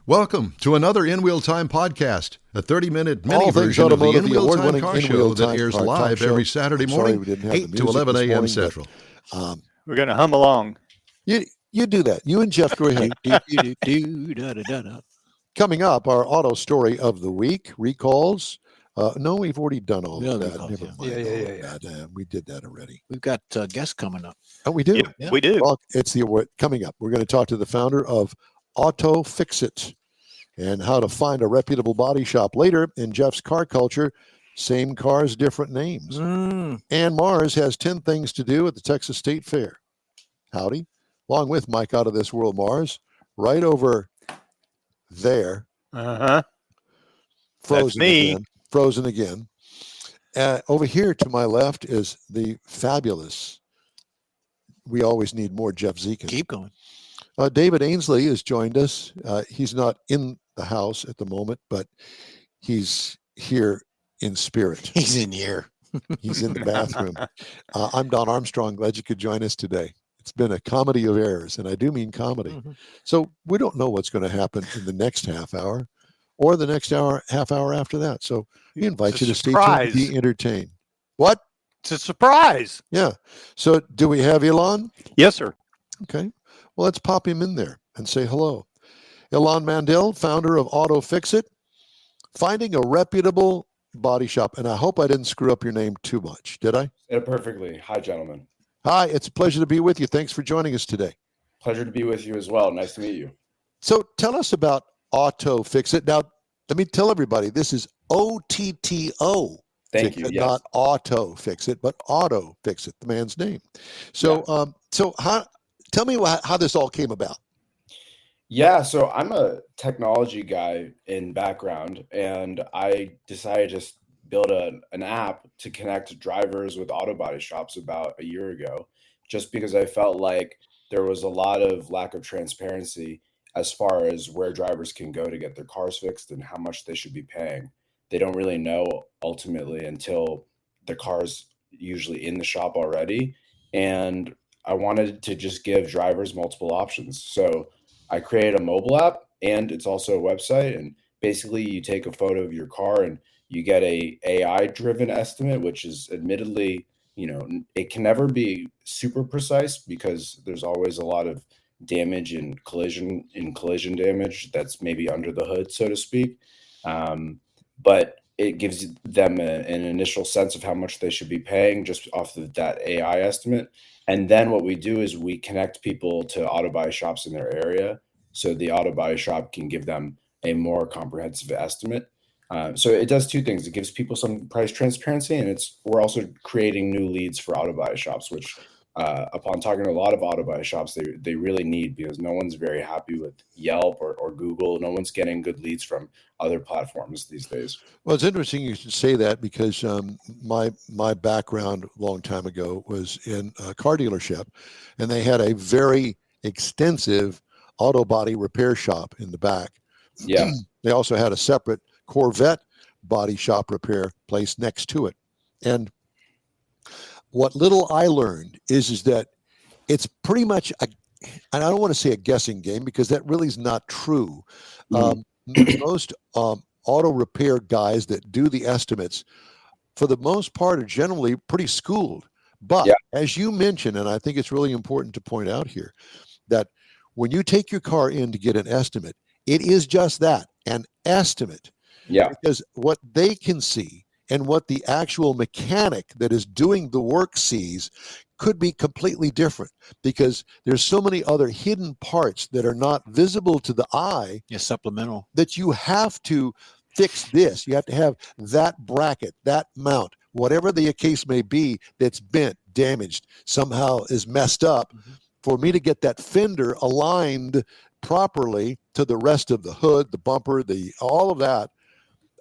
Welcome to another In Wheel Time podcast, a 30-minute mini All things version of the automotive, In the Wheel Time award-winning car In show Wheel that Time airs car live show. every Saturday I'm sorry morning, we didn't have the 8 to music 11 this a.m. morning, Central. We're going to hum along. You do that. You and Jeff go ahead. Coming up, our auto story of the week, recalls. No, we've already done all of that. Recalls, Never mind. Yeah. We did that already. We've got guests coming up. Oh, we do. Yeah, we do. Well, it's the award coming up. We're going to talk to the founder of OttoFixIt and how to find a reputable body shop. Later in Jeff's car culture, same cars, different names. And Mars has 10 things to do at the Texas State Fair. Howdy. Along with Mike Out of This World Mars, right over there. Uh-huh. Frozen That's me. again. Frozen again. Over here to my left is the fabulous. We always need more Jeff Zekin. Keep going. David Ainsley has joined us. He's not in the house at the moment, but he's here in spirit. He's in here. He's in the bathroom. I'm Don Armstrong. Glad you could join us today. It's been a comedy of errors, and I do mean comedy. Mm-hmm. So we don't know what's going to happen in the next half hour or the next half hour after that. So we invite you to stay tuned and be entertained. What? It's a surprise. Yeah. So do we have Ilan? Yes, sir. Okay. Well, let's pop him in there and say hello. Ilan Mandil, founder of OttoFixIt, finding a reputable body shop. And I hope I didn't screw up your name too much. Did I? Perfectly. Hi, gentlemen. Hi, it's a pleasure to be with you. Thanks for joining us today. Pleasure to be with you as well. Nice to meet you. So tell us about OttoFixIt. Now, let me tell everybody, this is OTTO. Thank you. Yes. Not OttoFixIt, but OttoFixIt, the man's name. So, tell me how this all came about. Yeah, so I'm a technology guy in background, and I decided to just build an app to connect drivers with auto body shops about a year ago, just because I felt like there was a lot of lack of transparency as far as where drivers can go to get their cars fixed and how much they should be paying. They don't really know ultimately until the car's usually in the shop already. And I wanted to just give drivers multiple options. So I created a mobile app, and it's also a website. And basically you take a photo of your car and you get a AI driven estimate, which is admittedly, it can never be super precise because there's always a lot of damage and collision damage that's maybe under the hood, so to speak. But it gives them an initial sense of how much they should be paying just off of that AI estimate. And then what we do is we connect people to auto body shops in their area, so the auto body shop can give them a more comprehensive estimate. So it does two things. It gives people some price transparency, and we're also creating new leads for auto body shops, which upon talking to a lot of auto body shops, they really need, because no one's very happy with Yelp or Google. No one's getting good leads from other platforms these days. Well, it's interesting you should say that, because my background a long time ago was in a car dealership, and they had a very extensive auto body repair shop in the back. Yeah. They also had a separate Corvette body shop repair place next to it. And what little I learned is that it's pretty much and I don't want to say a guessing game, because that really is not true. Most auto repair guys that do the estimates, for the most part, are generally pretty schooled. But as you mentioned, and I think it's really important to point out here, that when you take your car in to get an estimate, it is just that, an estimate. Yeah. Because what they can see and what the actual mechanic that is doing the work sees could be completely different, because there's so many other hidden parts that are not visible to the eye. Supplemental. That you have to fix this. You have to have that bracket, that mount, whatever the case may be, that's bent, damaged, somehow is messed up. For me to get that fender aligned properly to the rest of the hood, the bumper, all of that,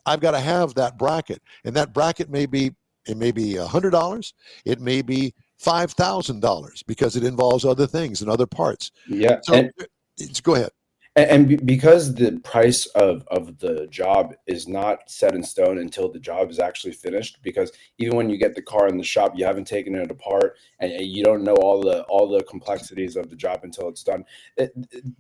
I've got to have that bracket. And that bracket may be $100. It may be $5,000, because it involves other things and other parts. Yeah. So go ahead. And because the price of the job is not set in stone until the job is actually finished, because even when you get the car in the shop, you haven't taken it apart and you don't know all the complexities of the job until it's done.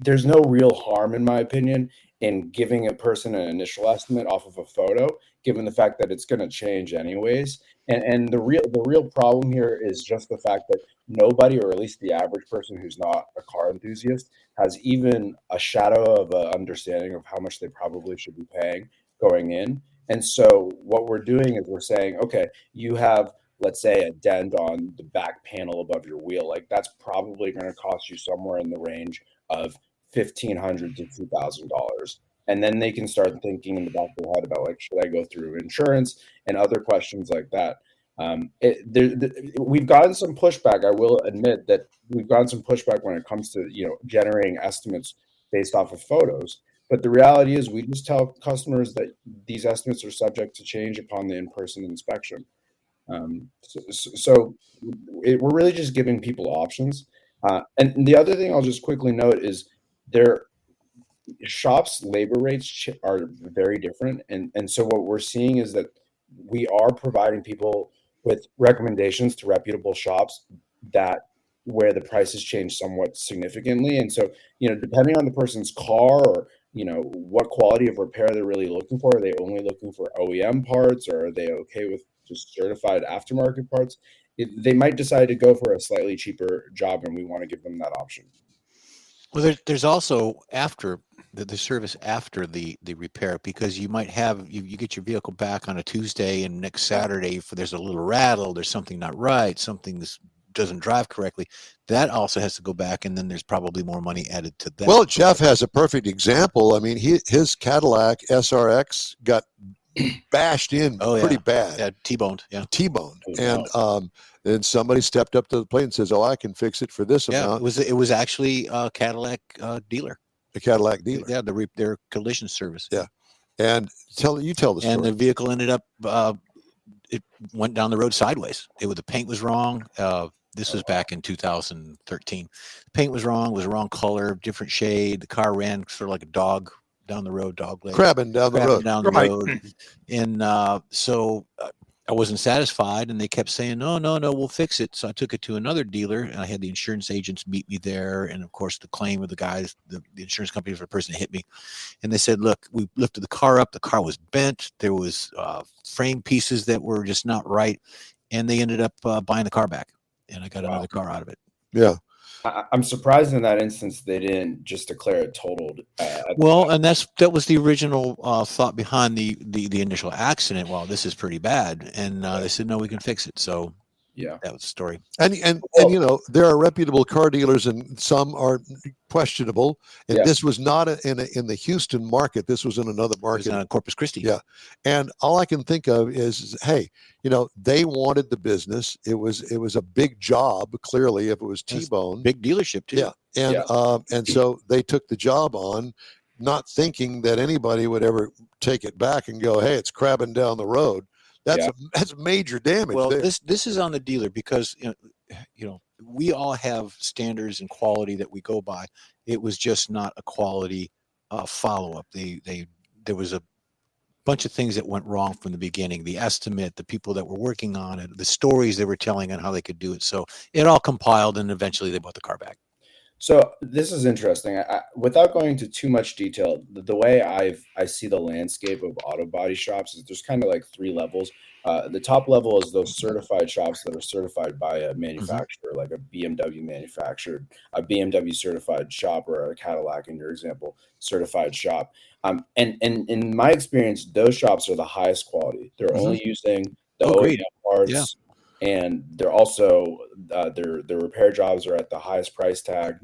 There's no real harm, in my opinion, in giving a person an initial estimate off of a photo, given the fact that it's going to change anyways. And the real problem here is just the fact that nobody, or at least the average person who's not a car enthusiast, has even a shadow of an understanding of how much they probably should be paying going in. And so what we're doing is we're saying, okay, you have, let's say, a dent on the back panel above your wheel. Like, that's probably going to cost you somewhere in the range of $1,500 to $2,000. And then they can start thinking in the back of their head about, like, should I go through insurance and other questions like that. We've gotten some pushback. I will admit that we've gotten some pushback when it comes to, generating estimates based off of photos. But the reality is, we just tell customers that these estimates are subject to change upon the in-person inspection. So we're really just giving people options. And the other thing I'll just quickly note is their shops' labor rates are very different. And so what we're seeing is that we are providing people with recommendations to reputable shops where the prices change somewhat significantly. And so, depending on the person's car, or, what quality of repair they're really looking for, are they only looking for OEM parts, or are they okay with just certified aftermarket parts? They might decide to go for a slightly cheaper job, and we want to give them that option. Well, there's also after the service after the repair, because you might have you get your vehicle back on a Tuesday, and next Saturday there's a little rattle, there's something not right, something doesn't drive correctly. That also has to go back, and then there's probably more money added to that. Well, Jeff has a perfect example. I mean, his Cadillac SRX got bashed in pretty bad. Yeah, T-boned. Yeah, T-boned, and somebody stepped up to the plate and says, "Oh, I can fix it for this amount." It was actually a Cadillac dealer. A Cadillac dealer. Yeah, their collision service. Yeah, and tell the story. And the vehicle ended up it went down the road sideways. The paint was wrong. This was back in 2013. The paint was wrong color, different shade. The car ran sort of like a dog down the road, dog leg. Crabbing down the road. And so I wasn't satisfied, and they kept saying, no, we'll fix it. So I took it to another dealer, and I had the insurance agents meet me there. And of course, the claim of the guys, the insurance company for the person that hit me. And they said, look, we lifted the car up. The car was bent. There was frame pieces that were just not right. And they ended up buying the car back. And I got another car out of it. Yeah. I'm surprised in that instance they didn't just declare it totaled. Well, and that was the original thought behind the initial accident. Well, this is pretty bad, and they said no, we can fix it. So yeah, that was the story. And there are reputable car dealers, and some are questionable. And this was not in the Houston market. This was in another market. It was in Corpus Christi. Yeah, and all I can think of is, hey, they wanted the business. It was a big job. Clearly, if it was T-bone, big dealership too. Yeah, and so they took the job on, not thinking that anybody would ever take it back and go, hey, it's crabbing down the road. That's major damage. Well, this is on the dealer, because we all have standards and quality that we go by. It was just not a quality follow-up. There was a bunch of things that went wrong from the beginning. The estimate, the people that were working on it, the stories they were telling on how they could do it. So it all compiled, and eventually they bought the car back. So this is interesting. Without going into too much detail, the way I see the landscape of auto body shops is there's kind of like three levels. The top level is those certified shops that are certified by a manufacturer, like a BMW manufactured, a BMW certified shop, or a Cadillac, in your example, certified shop. And in my experience, those shops are the highest quality. They're only using the OEM parts. Yeah. And they're also their repair jobs are at the highest price tag.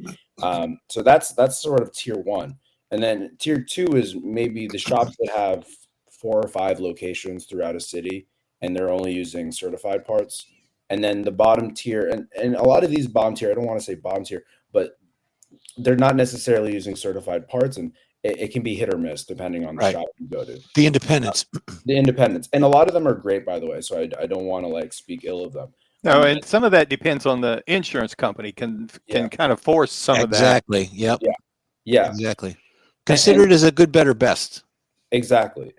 So that's sort of tier one. And then tier two is maybe the shops that have 4 or 5 locations throughout a city, and they're only using certified parts. And then the bottom tier, and a lot of these bottom tier, I don't want to say bottom tier, but they're not necessarily using certified parts, and it can be hit or miss depending on the shop you go to. The independents. And a lot of them are great, by the way. So I don't want to speak ill of them. No, and some of that depends on the insurance company can kind of force some of that. Exactly. Yep. Yeah. Exactly. Consider it as a good, better, best. Exactly.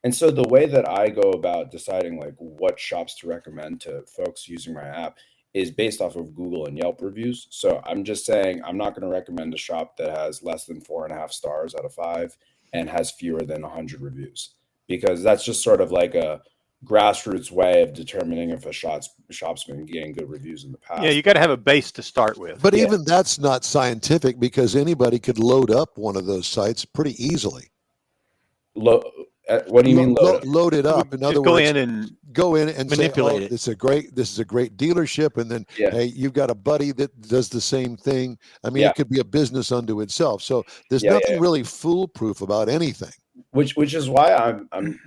And so the way that I go about deciding what shops to recommend to folks using my app is based off of Google and Yelp reviews. So I'm just saying I'm not going to recommend a shop that has less than 4.5 stars out of 5 and has fewer than 100 reviews, because that's just sort of like a grassroots way of determining if a shop's been getting good reviews in the past. Yeah, you got to have a base to start with. But even that's not scientific, because anybody could load up one of those sites pretty easily. What do you mean load it up? In other words, go in and manipulate say, it. This is a great dealership, and then hey, you've got a buddy that does the same thing. I mean, it could be a business unto itself. So there's nothing really foolproof about anything. Which is why I'm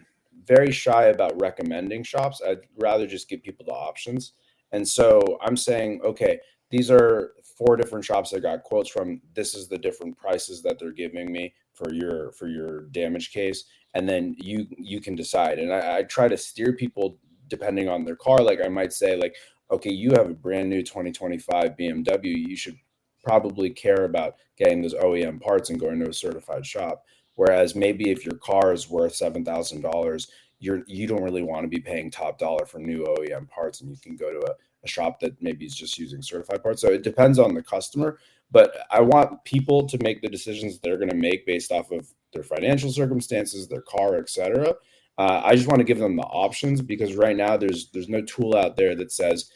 very shy about recommending shops. I'd rather just give people the options. And so I'm saying, okay, these are 4 different shops I got quotes from. This is the different prices that they're giving me for your damage case. And then you can decide. And I try to steer people depending on their car. Like I might say, like, okay, you have a brand new 2025 BMW. You should probably care about getting those OEM parts and going to a certified shop. Whereas maybe if your car is worth $7,000, you don't really want to be paying top dollar for new OEM parts, and you can go to a shop that maybe is just using certified parts. So it depends on the customer, but I want people to make the decisions they're going to make based off of their financial circumstances, their car, etc. I just want to give them the options, because right now there's no tool out there that says,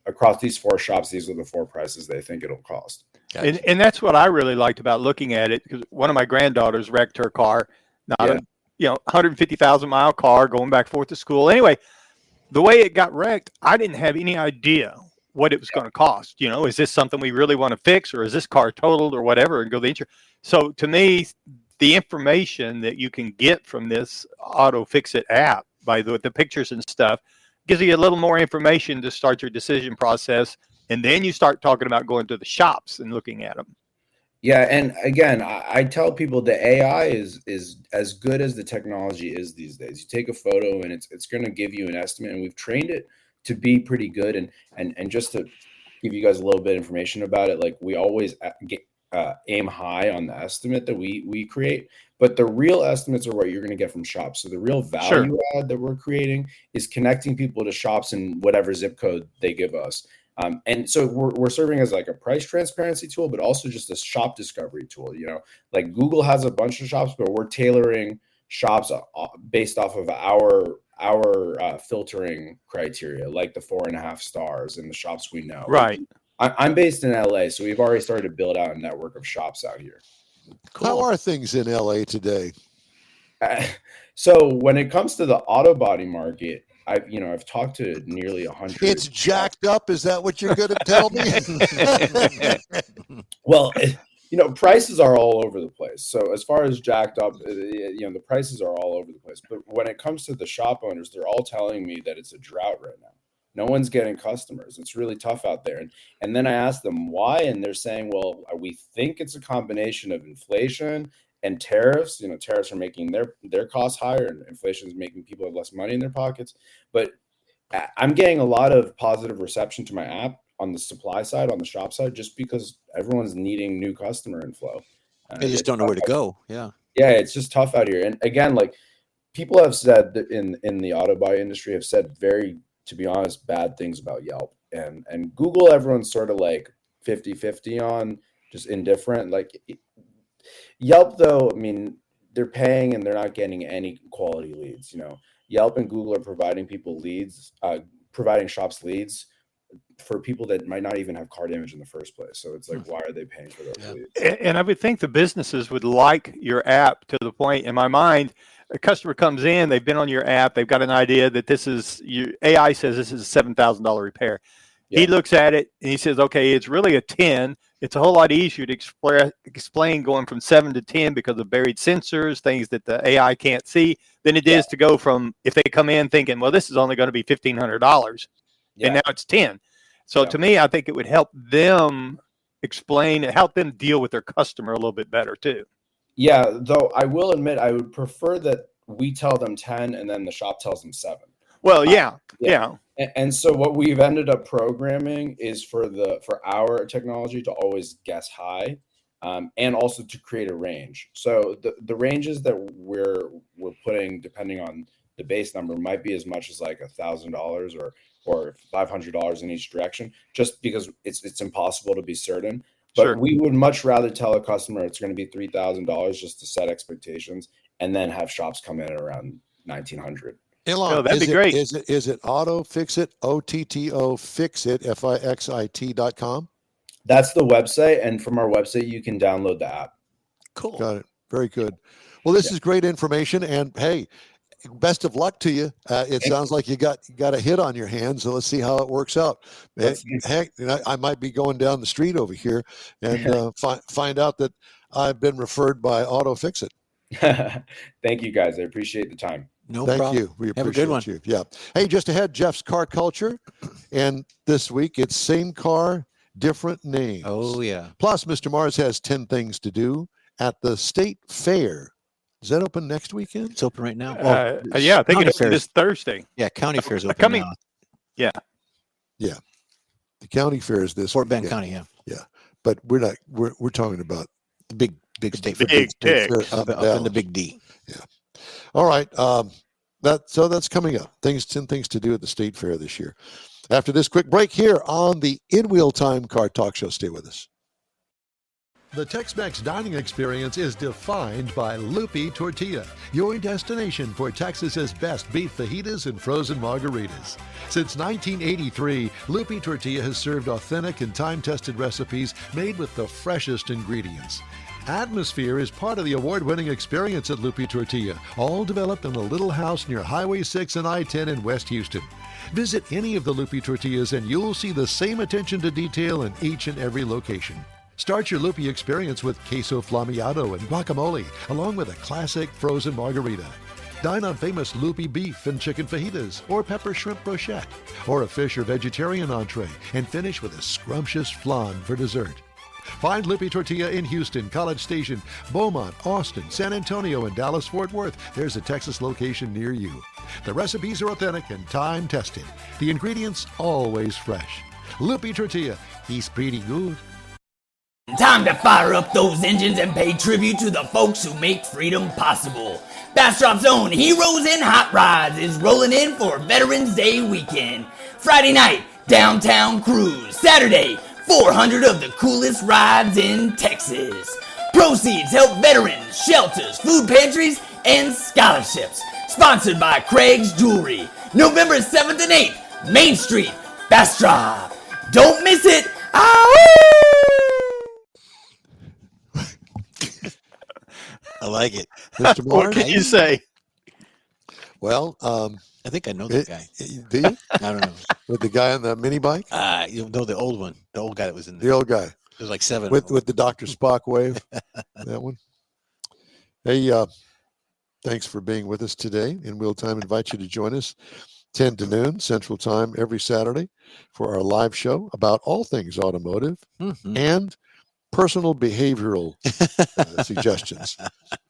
across these 4 shops, these are the 4 prices they think it'll cost. Gotcha. And that's what I really liked about looking at it, because one of my granddaughters wrecked her car, 150,000 mile car going back forth to school. Anyway, the way it got wrecked, I didn't have any idea what it was going to cost. Is this something we really want to fix, or is this car totaled or whatever, and go the insurance? So to me, the information that you can get from this OttoFixIt app by the pictures and stuff gives you a little more information to start your decision process. And then you start talking about going to the shops and looking at them. Yeah, and again, I tell people the AI is as good as the technology is these days. You take a photo and it's going to give you an estimate, and we've trained it to be pretty good. And just to give you guys a little bit of information about it, like we always aim high on the estimate that we create, but the real estimates are what you're going to get from shops. So the real value add that we're creating is connecting people to shops in whatever zip code they give us. And so we're serving as like a price transparency tool, but also just a shop discovery tool. Like Google has a bunch of shops, but we're tailoring shops based off of our filtering criteria, like the 4.5 stars in the shops we know. Right. I'm based in LA, so we've already started to build out a network of shops out here. Cool. How are things in LA today? So when it comes to the auto body market, I've talked to nearly 100. It's jacked up. Is that what you're going to tell me? Well, prices are all over the place. So as far as jacked up, the prices are all over the place. But when it comes to the shop owners, they're all telling me that it's a drought right now. No one's getting customers. It's really tough out there. And then I asked them why, and they're saying, well, we think it's a combination of inflation and tariffs. Tariffs are making their costs higher, and inflation is making people have less money in their pockets. But I'm getting a lot of positive reception to my app on the supply side, on the shop side, just because everyone's needing new customer inflow. They just don't know where to go. Yeah, it's just tough out here. And again, like people have said that in the auto body industry have said very, to be honest, bad things about Yelp and Google. Everyone's sort of like 50-50 on, just indifferent. Like Yelp, though, I mean, they're paying and they're not getting any quality leads. Yelp and Google are providing people leads, providing shops leads for people that might not even have car damage in the first place. So it's like, why are they paying for those leads? And I would think the businesses would like your app to the point, in my mind, a customer comes in, they've been on your app, they've got an idea that this is, your AI says this is a $7,000 repair. Yeah. He looks at it and he says, okay, it's really a 10. It's a whole lot easier to explain going from 7 to 10 because of buried sensors, things that the AI can't see, than it is to go from, if they come in thinking, well, this is only going to be $1,500, and now it's 10. So to me, I think it would help them help them deal with their customer a little bit better too. Yeah, though I will admit, I would prefer that we tell them 10 and then the shop tells them 7. Well, yeah. And so what we've ended up programming is for our technology to always guess high, and also to create a range. So the ranges that we're putting, depending on the base number might be as much as like $1,000 or $500 in each direction, just because it's impossible to be certain. But Sure. we would much rather tell a customer it's going to be $3,000 just to set expectations, and then have shops come in around $1,900. Elon, Oh, that'd is be it, great. Is it OttoFixIt, OttoFixIt, FIXIT.com? That's the website, and from our website you can download the app. Cool. Got it. Very good. Well, this is great information, and hey, best of luck to you. It sounds like you got a hit on your hands, so let's see how it works out. Heck, I might be going down the street over here and find out that I've been referred by OttoFixIt. Thank you, guys. I appreciate the time. No Thank problem. you. We Have a appreciate good one. you. Yeah. Hey, just ahead, Jeff's Car Culture, and this week it's same car, different names. Oh, yeah. Plus, Mr. Mars has 10 things to do at the State Fair. Is that open next weekend? It's open right now. Yeah, I think county it's fairs. this Thursday. Yeah, county fair's open coming- now. The county fair is this Fort Bend weekend. County, yeah. But we're talking about The big state fair. Big State Dick. Fair Up in the Dallas. big D. All right. That's coming up. 10 things to do at the State Fair this year. After this quick break here on the In Wheel Time Car Talk Show. Stay with us. The Tex-Mex dining experience is defined by Loopy Tortilla, your destination for Texas's best beef fajitas and frozen margaritas. Since 1983, Loopy Tortilla has served authentic and time-tested recipes made with the freshest ingredients. Atmosphere is part of the award-winning experience at Loopy Tortilla, all developed in a little house near Highway 6 and I-10 in West Houston. Visit any of the Loopy Tortillas and you'll see the same attention to detail in each and every location. Start your Loopy experience with queso flammeado and guacamole, along with a classic frozen margarita. Dine on famous Loopy beef and chicken fajitas, or pepper shrimp brochette, or a fish or vegetarian entree, and finish with a scrumptious flan for dessert. Find Loopy Tortilla in Houston, College Station, Beaumont, Austin, San Antonio, and Dallas-Fort Worth. There's a Texas location near you. The recipes are authentic and time-tested. The ingredients always fresh. Loopy Tortilla, he's pretty good. Time to fire up those engines and pay tribute to the folks who make freedom possible. Bastrop's own Heroes in Hot Rods is rolling in for Veterans Day weekend. Friday night, downtown cruise. Saturday, 400 of the coolest rides in Texas. Proceeds help veterans, shelters, food pantries, and scholarships. Sponsored by Craig's Jewelry. November 7th and 8th, Main Street, Bastrop. Don't miss it. I like it. Mr. What Mars? can you say? Well, I think I know that guy. do you? I don't know. With the guy on the mini bike? You know the old one, the old guy that was in The there. old guy. There's like 7 of With them. the Dr. Spock wave? That one? Hey, thanks for being with us today. In Wheel Time, invite you to join us 10 to noon Central Time every Saturday for our live show about all things automotive Mhm. and personal behavioral suggestions.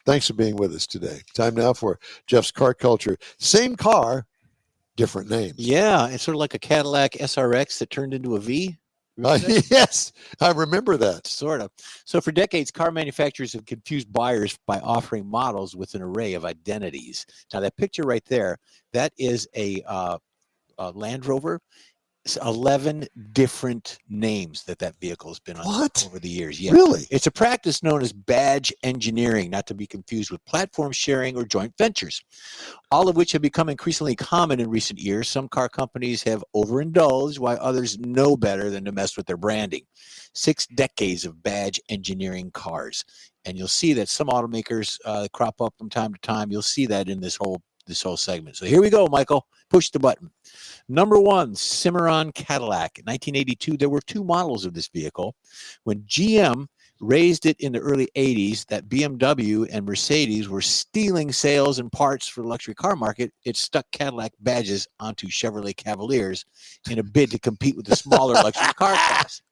Thanks for being with us today. Time now for Jeff's Car Culture. Same car, different names. Yeah, it's sort of like a Cadillac SRX that turned into a V. Remember that? Yes, I remember that. Sort of. So for decades, car manufacturers have confused buyers by offering models with an array of identities. Now that picture right there, that is a Land Rover. It's 11 different names that vehicle has been on What? over the years. Yeah. Really? It's a practice known as badge engineering, not to be confused with platform sharing or joint ventures, all of which have become increasingly common in recent years. Some car companies have overindulged, while others know better than to mess with their branding. 6 decades of badge engineering cars. And you'll see that some automakers crop up from time to time. You'll see that in this whole segment. So here we go, Michael. Push the button. Number 1, Cimarron Cadillac. In 1982, there were 2 models of this vehicle. When GM raised it in the early 80s, that BMW and Mercedes were stealing sales and parts for the luxury car market, it stuck Cadillac badges onto Chevrolet Cavaliers in a bid to compete with the smaller luxury car class.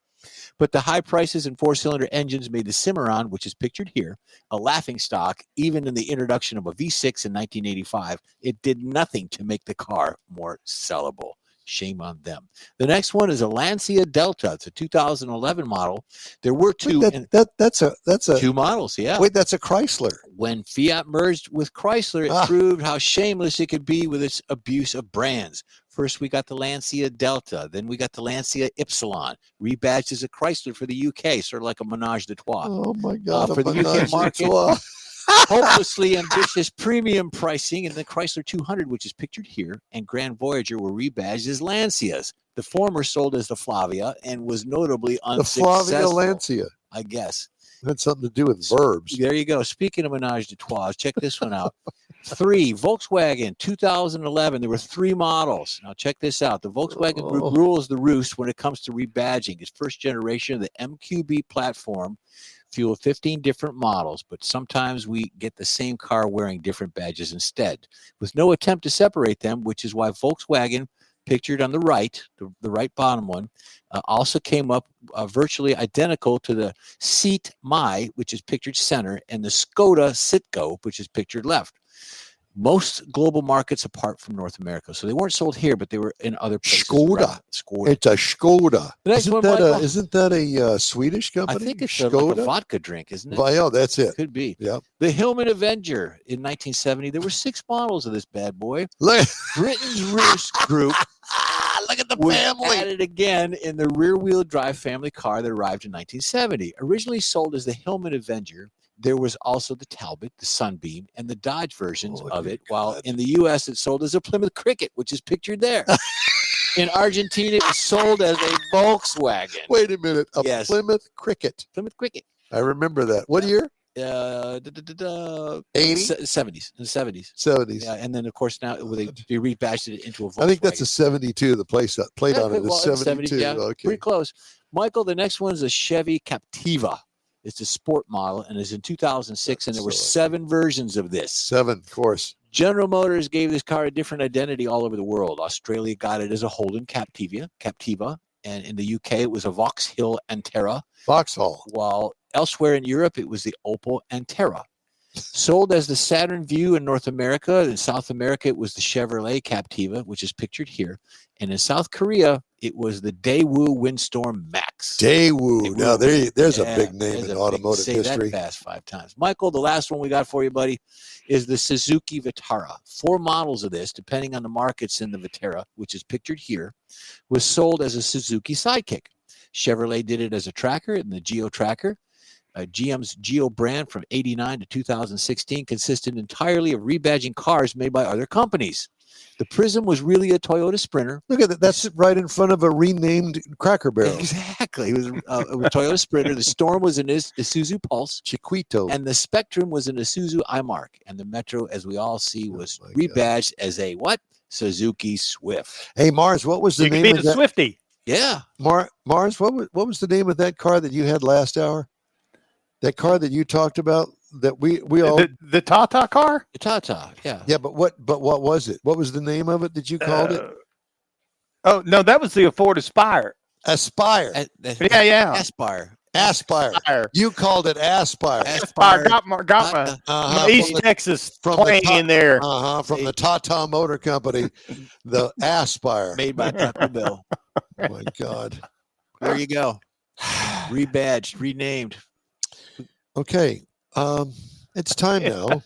But the high prices and 4-cylinder engines made the Cimarron, which is pictured here, a laughingstock. Even in the introduction of a V6 in 1985, it did nothing to make the car more sellable. Shame on them. The next one is a Lancia Delta. It's a 2011 model. There were two. That's a two models, yeah. Wait, that's a Chrysler. When Fiat merged with Chrysler, it proved how shameless it could be with its abuse of brands. First, we got the Lancia Delta. Then we got the Lancia Ypsilon, rebadged as a Chrysler for the UK, sort of like a menage a trois. Oh, my God. For the UK market, hopelessly ambitious premium pricing, and the Chrysler 200, which is pictured here, and Grand Voyager were rebadged as Lancias. The former sold as the Flavia and was notably unsuccessful. The Flavia Lancia. I guess. It had something to do with verbs. There you go. Speaking of menage a trois, check this one out. 3, Volkswagen, 2011. There were 3 models. Now check this out. The Volkswagen Group rules the roost when it comes to rebadging. Its first generation of the MQB platform fueled 15 different models, but sometimes we get the same car wearing different badges instead, with no attempt to separate them, which is why Volkswagen, pictured on the right, the right bottom one, also came up virtually identical to the Seat My, which is pictured center, and the Skoda Citgo, which is pictured left. Most global markets apart from North America. So they weren't sold here, but they were in other places. Skoda. It's a Skoda. Isn't that a Swedish company? I think it's like a vodka drink, isn't it? Oh, that's it. Could be. Yeah. The Hillman Avenger in 1970. There were 6 models of this bad boy. Britain's Roost Group. Look at the was family. Added again in the rear-wheel drive family car that arrived in 1970. Originally sold as the Hillman Avenger, there was also the Talbot, the Sunbeam, and the Dodge versions of it, while in the U.S. it sold as a Plymouth Cricket, which is pictured there. In Argentina, it was sold as a Volkswagen. Wait a minute. Plymouth Cricket. Plymouth Cricket. I remember that. What year? 80s, 70s, in the 70s. 70s. Yeah, and then of course now they rebadged it into a Volkswagen. I think that's a 72. The plate on it is 72. Yeah, okay. Pretty close. Michael, the next one is a Chevy Captiva. It's a sport model and is in 2006, and there were 7 versions of this. 7, of course. General Motors gave this car a different identity all over the world. Australia got it as a Holden Captiva, and in the UK it was a Vauxhall Antera. Vauxhall. While elsewhere in Europe it was the Opel Antera. Sold as the Saturn Vue in North America. In South America, it was the Chevrolet Captiva, which is pictured here. And in South Korea, it was the Daewoo Windstorm Max. Daewoo. Now, there's a big name in automotive history. Say that fast 5 times. Michael, the last one we got for you, buddy, is the Suzuki Vitara. 4 models of this, depending on the markets in the Vitara, which is pictured here, was sold as a Suzuki Sidekick. Chevrolet did it as a Tracker and the Geo Tracker. GM's Geo brand from 89 to 2016 consisted entirely of rebadging cars made by other companies. The Prism was really a Toyota Sprinter. Look at that. That's right in front of a renamed Cracker Barrel. Exactly. It was a Toyota Sprinter. The Storm was an Isuzu Pulse. Chiquito. And the Spectrum was an Isuzu iMark. And the Metro, as we all see, was rebadged as a what? Suzuki Swift. Hey, Mars, what was the name of that? Swifty. Yeah. Mars, what was the name of that car that you had last hour? That car that you talked about that we all the Tata car? The Tata, yeah. Yeah, but what was it? What was the name of it that you called it? Oh, no, that was the Ford Aspire. Aspire. Yeah. Aspire. You called it Aspire. Aspire got my East Texas playing in there. From the Tata Motor Company, the Aspire. Made by Taco Bell. Oh, my God. There you go. Rebadged, renamed. Okay. It's time now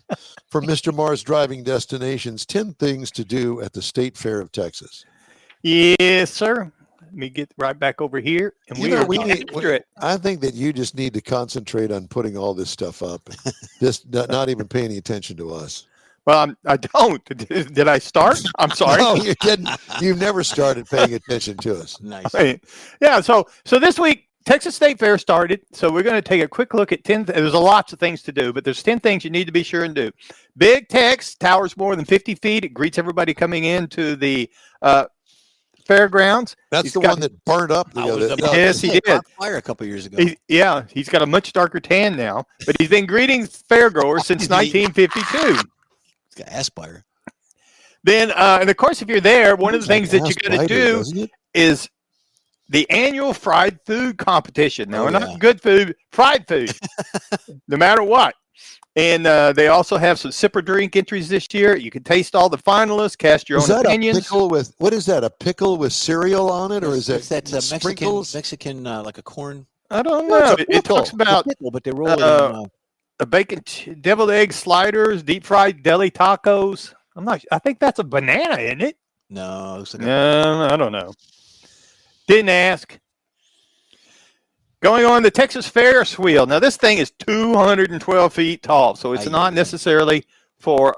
for Mr. Mars Driving Destinations 10 things to do at the State Fair of Texas. Yes, sir. Let me get right back over here. And I think that you just need to concentrate on putting all this stuff up. Just not even paying any attention to us. Well, I don't. Did I start? I'm sorry. No, you didn't. You've never started paying attention to us. Nice. Yeah. So this week, Texas State Fair started, so we're going to take a quick look at 10. There's lots of things to do, but there's 10 things you need to be sure and do. Big Tex towers more than 50 feet. It greets everybody coming into the fairgrounds. That's the one that burned up the other day. Yes, he did. Fire a couple years ago. He's got a much darker tan now, but he's been greeting fairgoers since 1952. He's got Aspire. Then, and of course, if you're there, one of the things that you got to do is the annual fried food competition. Now, not good food, fried food, no matter what. And they also have some sipper drink entries this year. You can taste all the finalists, cast your Is own that opinions. a pickle with, what is that, a pickle with cereal on it? Or is It's that that sprinkles? Mexican like a corn I don't No, it's know. a It talks pickle. about pickle, but they roll it in. a bacon deviled egg sliders, deep fried deli tacos. I think that's a banana, isn't it? No, it looks like No, I don't know. Didn't ask. Going on the Texas Ferris wheel. Now this thing is 212 feet tall, so it's not necessarily for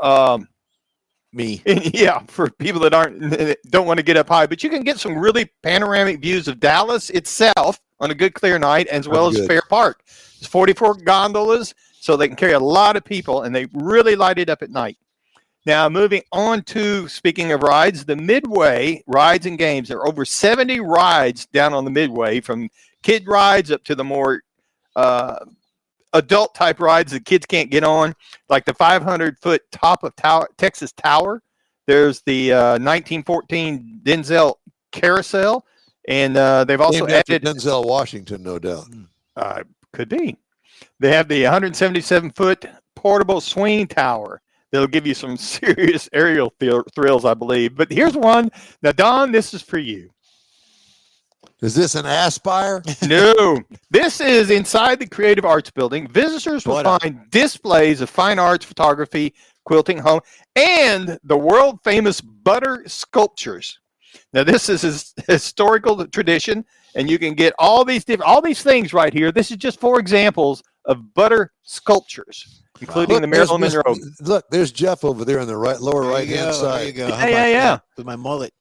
me. yeah, for people that don't want to get up high. But you can get some really panoramic views of Dallas itself on a good clear night, as well as Fair Park. It's 44 gondolas, so they can carry a lot of people, and they really light it up at night. Now, moving on to, speaking of rides, the Midway rides and games. There are over 70 rides down on the Midway, from kid rides up to the more adult type rides that kids can't get on, like the 500-foot top of Texas Tower. There's the 1914 Denzel Carousel, and they've also added Denzel Washington, no doubt. Could be. They have the 177-foot portable swing tower. That'll give you some serious aerial thrills, I believe. But here's one. Now, Don, this is for you. Is this an Aspire? No. This is inside the Creative Arts Building. Visitors will find displays of fine arts, photography, quilting, home, and the world-famous butter sculptures. Now, this is a historical tradition, and you can get all these things right here. This is just 4 examples of butter sculptures, including the Marilyn Monroe. Look, there's Jeff over there on the lower right-hand side. There you go. Yeah. With my mullet.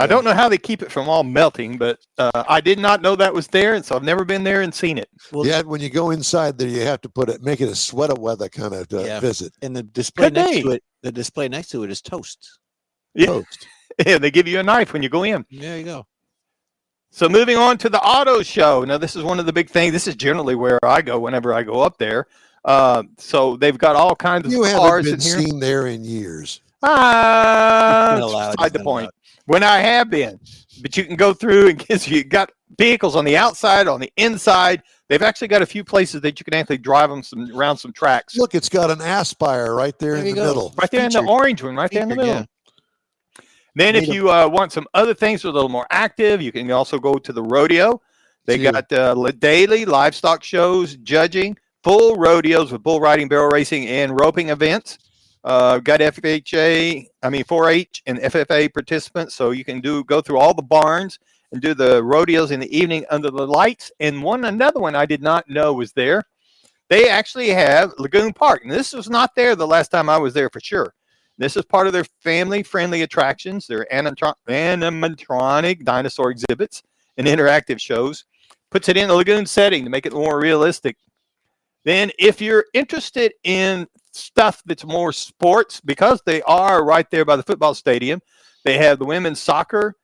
I don't know how they keep it from all melting, but I did not know that was there, and so I've never been there and seen it. Well, yeah, when you go inside there, you have to make it a sweater weather kind of visit. And the display next to it is toast. Yeah. Toast. Yeah, they give you a knife when you go in. There you go. So moving on to the auto show. Now, this is one of the big things. This is generally where I go whenever I go up there. So they've got all kinds of cars in here. You haven't been seen there in years. Beside the point. When I have been. But you can go through and you got vehicles on the outside, on the inside. They've actually got a few places that you can actually drive them around some tracks. Look, it's got an Aspire right there in the middle. Right there in the orange one, right there in the middle. Yeah. Then if you want some other things that are a little more active, you can also go to the rodeo. They got daily livestock shows, judging, full rodeos with bull riding, barrel racing, and roping events. Got 4-H and FFA participants, so you can go through all the barns and do the rodeos in the evening under the lights. And another one I did not know was there. They actually have Lagoon Park, and this was not there the last time I was there for sure. This is part of their family-friendly attractions. Their animatronic dinosaur exhibits and interactive shows. Puts it in the lagoon setting to make it more realistic. Then if you're interested in stuff that's more sports, because they are right there by the football stadium, they have the women's soccer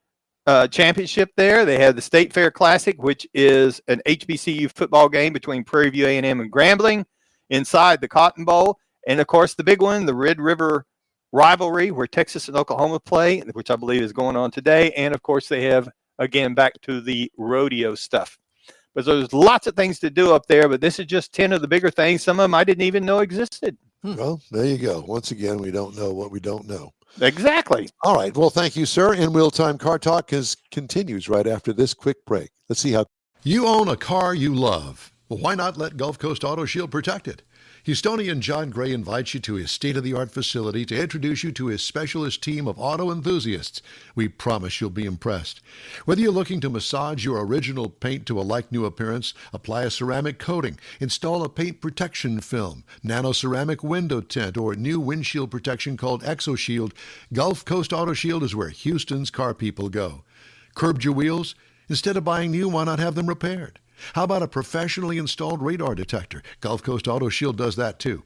championship there. They have the State Fair Classic, which is an HBCU football game between Prairie View A&M and Grambling inside the Cotton Bowl. And, of course, the big one, the Red River rivalry, where Texas and Oklahoma play, which I believe is going on today. And, of course, they have, again, back to the rodeo stuff. But there's lots of things to do up there, but this is just 10 of the bigger things. Some of them I didn't even know existed. Well, there you go. Once again, we don't know what we don't know. Exactly. All right. Well, thank you, sir. In Wheel Time Car Talk continues right after this quick break. Let's see how. You own a car you love. Well, why not let Gulf Coast Auto Shield protect it? Houstonian John Gray invites you to his state-of-the-art facility to introduce you to his specialist team of auto enthusiasts. We promise you'll be impressed. Whether you're looking to massage your original paint to a like-new appearance, apply a ceramic coating, install a paint protection film, nano-ceramic window tint, or new windshield protection called ExoShield, Gulf Coast Auto Shield is where Houston's car people go. Curbed your wheels? Instead of buying new, why not have them repaired? How about a professionally installed radar detector? Gulf Coast Auto Shield does that too.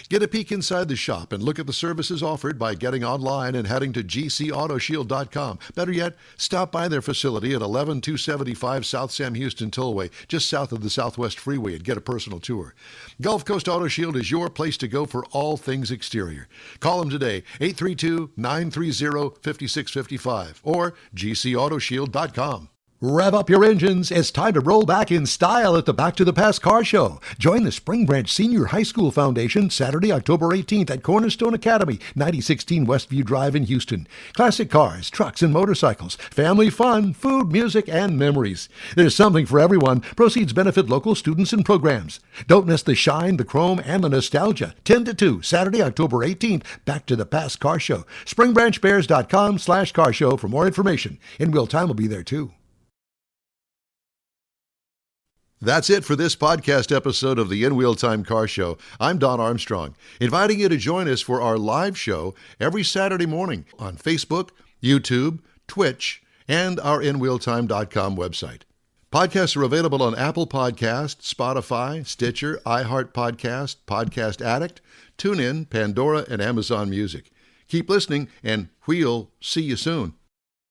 Get a peek inside the shop and look at the services offered by getting online and heading to gcautoshield.com. Better yet, stop by their facility at 11275 South Sam Houston Tollway, just south of the Southwest Freeway, and get a personal tour. Gulf Coast Auto Shield is your place to go for all things exterior. Call them today, 832-930-5655 or gcautoshield.com. Rev up your engines. It's time to roll back in style at the Back to the Past Car Show. Join the Spring Branch Senior High School Foundation Saturday, October 18th at Cornerstone Academy, 9016 Westview Drive in Houston. Classic cars, trucks, and motorcycles. Family fun, food, music, and memories. There's something for everyone. Proceeds benefit local students and programs. Don't miss the shine, the chrome, and the nostalgia. 10 to 2, Saturday, October 18th. Back to the Past Car Show. SpringbranchBears.com/car show for more information. In real time will be there too. That's it for this podcast episode of the In Wheel Time Car Show. I'm Don Armstrong, inviting you to join us for our live show every Saturday morning on Facebook, YouTube, Twitch, and our InWheelTime.com website. Podcasts are available on Apple Podcasts, Spotify, Stitcher, iHeart Podcast, Podcast Addict, TuneIn, Pandora, and Amazon Music. Keep listening, and we'll see you soon.